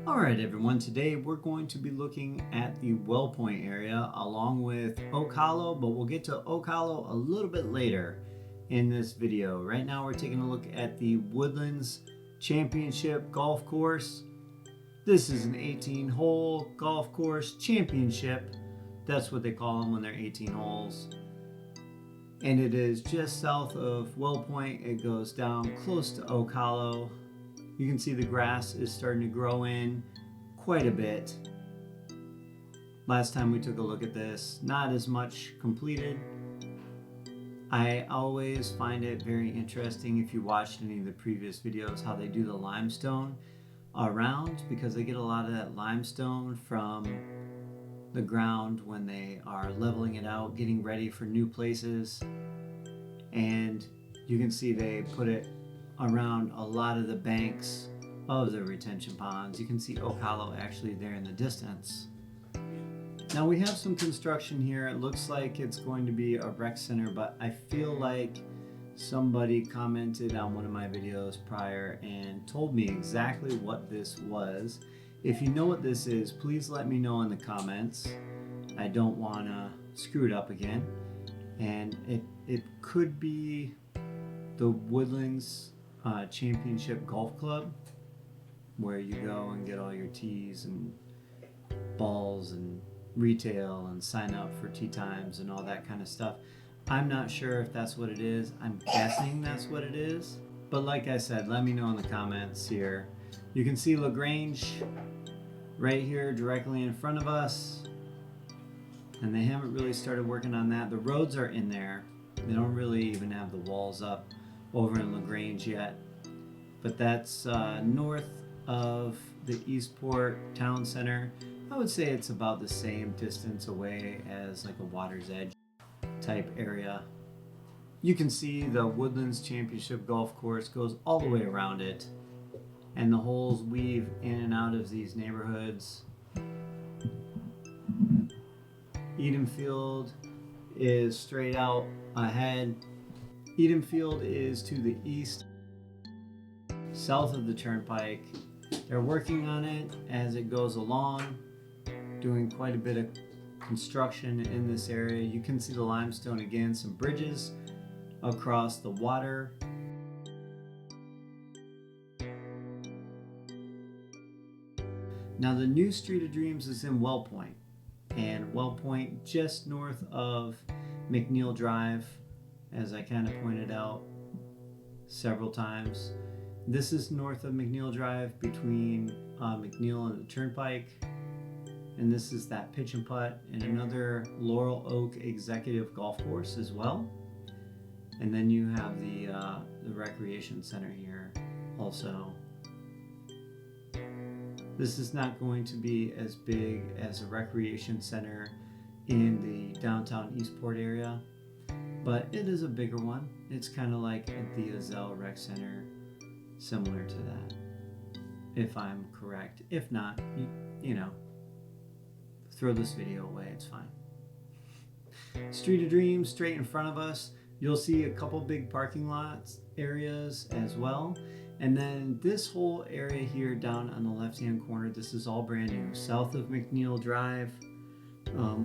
Alright everyone, today we're going to be looking at the Wellpoint area along with Oak Hollow, but we'll get to Oak Hollow a little bit later in this video. Right now we're taking a look at the Woodlands Championship Golf Course. This is an 18-hole golf course championship. That's what they call them when they're 18 holes. And it is just south of Wellpoint. It goes down close to Oak Hollow. You can see the grass is starting to grow in quite a bit. Last time we took a look at this, not as much completed. I always find it very interesting if you watched any of the previous videos how they do the limestone around, because they get a lot of that limestone from the ground when they are leveling it out, getting ready for new places. And you can see they put it around a lot of the banks of the retention ponds. You can see Oak Hollow actually there in the distance. Now we have some construction here. It looks like it's going to be a rec center, but I feel like somebody commented on one of my videos prior and told me exactly what this was. If you know what this is, please let me know in the comments. I don't want to screw it up again. And it could be the Woodlands Championship Golf Club, where you go and get all your tees and balls and retail and sign up for tee times and all that kind of stuff. I'm not sure if that's what it is. I'm guessing that's what it is. But like I said, let me know in the comments here. You can see Lrange right here directly in front of us. And they haven't really started working on that. The roads are in there. They don't really even have the walls up over in Lrange yet, but that's north of the Eastport Town Center. I would say it's about the same distance away as like a Water's Edge type area. You can see the Woodlands Championship Golf Course goes all the way around it, and the holes weave in and out of these neighborhoods. Edenfield is straight out ahead. Edenfield is to the east, south of the turnpike. They're working on it as it goes along, doing quite a bit of construction in this area. You can see the limestone again, some bridges across the water. Now the new Street of Dreams is in Wellpoint, and Wellpoint just north of McNeil Drive, as I kind of pointed out several times. This is north of McNeil Drive between McNeil and the Turnpike. And this is that pitch and putt and another Laurel Oak Executive Golf Course as well. And then you have the recreation center here also. This is not going to be as big as a recreation center in the downtown Eastport area, but it is a bigger one. It's kind of like the Azell Rec Center, similar to that, if I'm correct. If not, you know, throw this video away, it's fine. Street of Dreams straight in front of us. You'll see a couple big parking lots areas as well. And then this whole area here down on the left-hand corner, this is all brand new. South of McNeil Drive,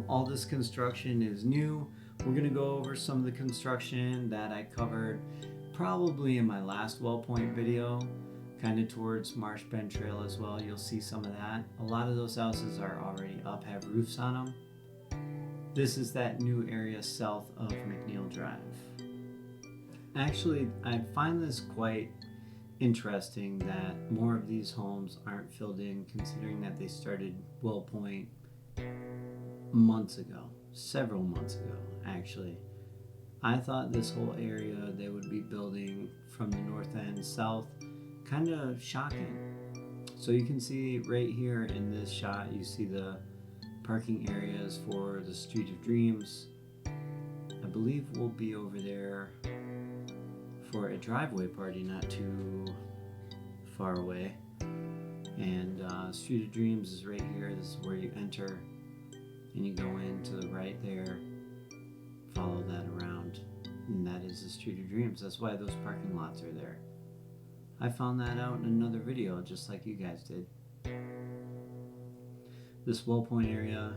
all this construction is new. We're gonna go over some of the construction that I covered probably in my last Wellpoint video, kind of towards Marsh Bend Trail as well. You'll see some of that. A lot of those houses are already up, have roofs on them. This is that new area south of McNeil Drive. Actually, I find this quite interesting that more of these homes aren't filled in, considering that they started Wellpoint months ago, several months ago actually. I thought this whole area they would be building from the north end south. Kind of shocking. So you can see right here in this shot, you see the parking areas for the Street of Dreams. I believe we'll be over there for a driveway party not too far away. And Street of Dreams is right here. This is where you enter and you go in to the right there, follow that around, and that is the Street of Dreams. That's why those parking lots are there. I found that out in another video just like you guys did. This Wellpoint area,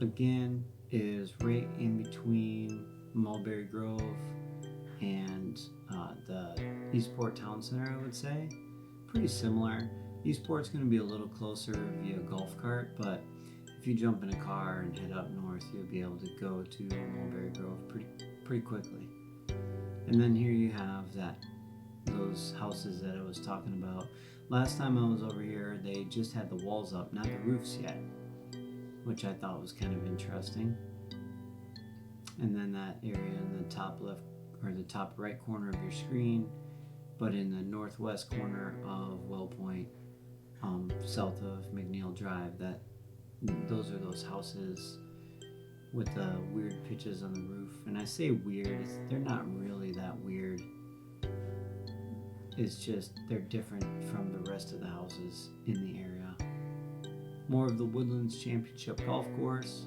again, is right in between Mulberry Grove and the Eastport Town Center, I would say. Pretty similar. Eastport's going to be a little closer via golf cart, but if you jump in a car and head up north, you'll be able to go to Mulberry Grove pretty quickly. And then here you have those houses that I was talking about. Last time I was over here, they just had the walls up, not the roofs yet, which I thought was kind of interesting. And then that area in the top left or the top right corner of your screen, but in the northwest corner of Wellpoint, south of McNeil Drive, those are those houses with the weird pitches on the roof. And I say weird, they're not really that weird. It's just they're different from the rest of the houses in the area. More of the Woodlands Championship Golf Course.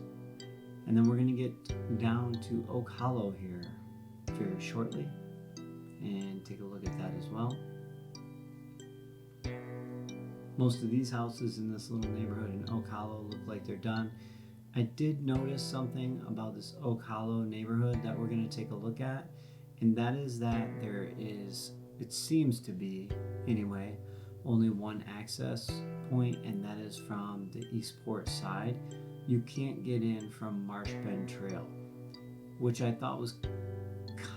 And then we're going to get down to Oak Hollow here very shortly and take a look at that as well. Most of these houses in this little neighborhood in Oak Hollow look like they're done. I did notice something about this Oak Hollow neighborhood that we're going to take a look at, and that is that there is, it seems to be anyway, only one access point, and that is from the Eastport side. You can't get in from Marsh Bend Trail, which I thought was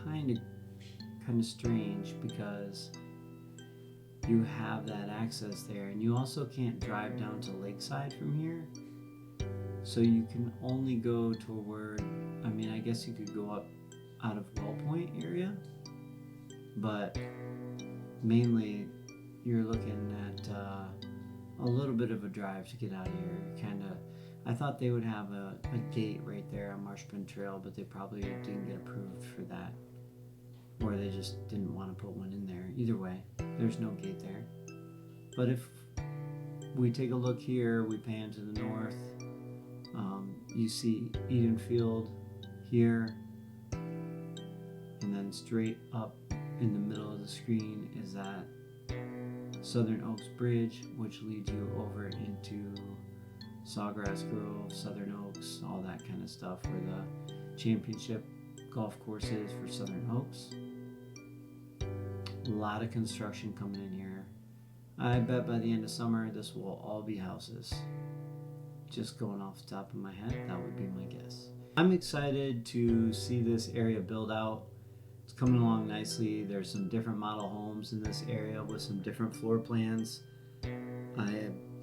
kind of strange, because you have that access there, and you also can't drive down to Lakeside from here, so you can only go toward, I mean, I guess you could go up out of Wellpoint area, but mainly you're looking at a little bit of a drive to get out of here. I thought they would have a gate right there on Marsh Bend Trail, but they probably didn't get approved for that, or they just didn't want to put one in there. Either way, there's no gate there. But if we take a look here, we pan to the north, you see Edenfield here, and then straight up in the middle of the screen is that Southern Oaks Bridge, which leads you over into Sawgrass Grove, Southern Oaks, all that kind of stuff, where the championship golf course is for Southern Oaks. A lot of construction coming in here. I bet by the end of summer this will all be houses. Just going off the top of my head, that would be my guess. I'm excited to see this area build out. It's coming along nicely. There's some different model homes in this area with some different floor plans.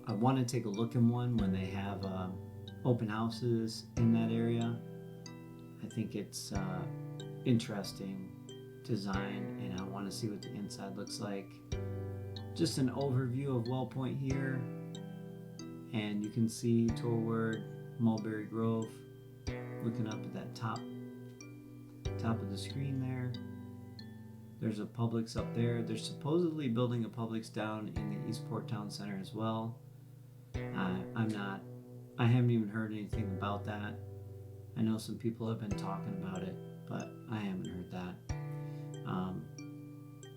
I want to take a look in one when they have open houses in that area. I think it's interesting design, and I want to see what the inside looks like. Just an overview of Wellpoint here, and you can see toward Mulberry Grove, looking up at that top of the screen there. There's a Publix up there. They're supposedly building a Publix down in the Eastport Town Center as well. I haven't even heard anything about that. I know some people have been talking about it, but I haven't heard that.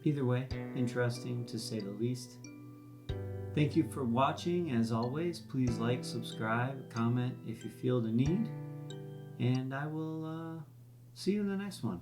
Either way, interesting to say the least. Thank you for watching. As always, please like, subscribe, comment if you feel the need, and I will see you in the next one.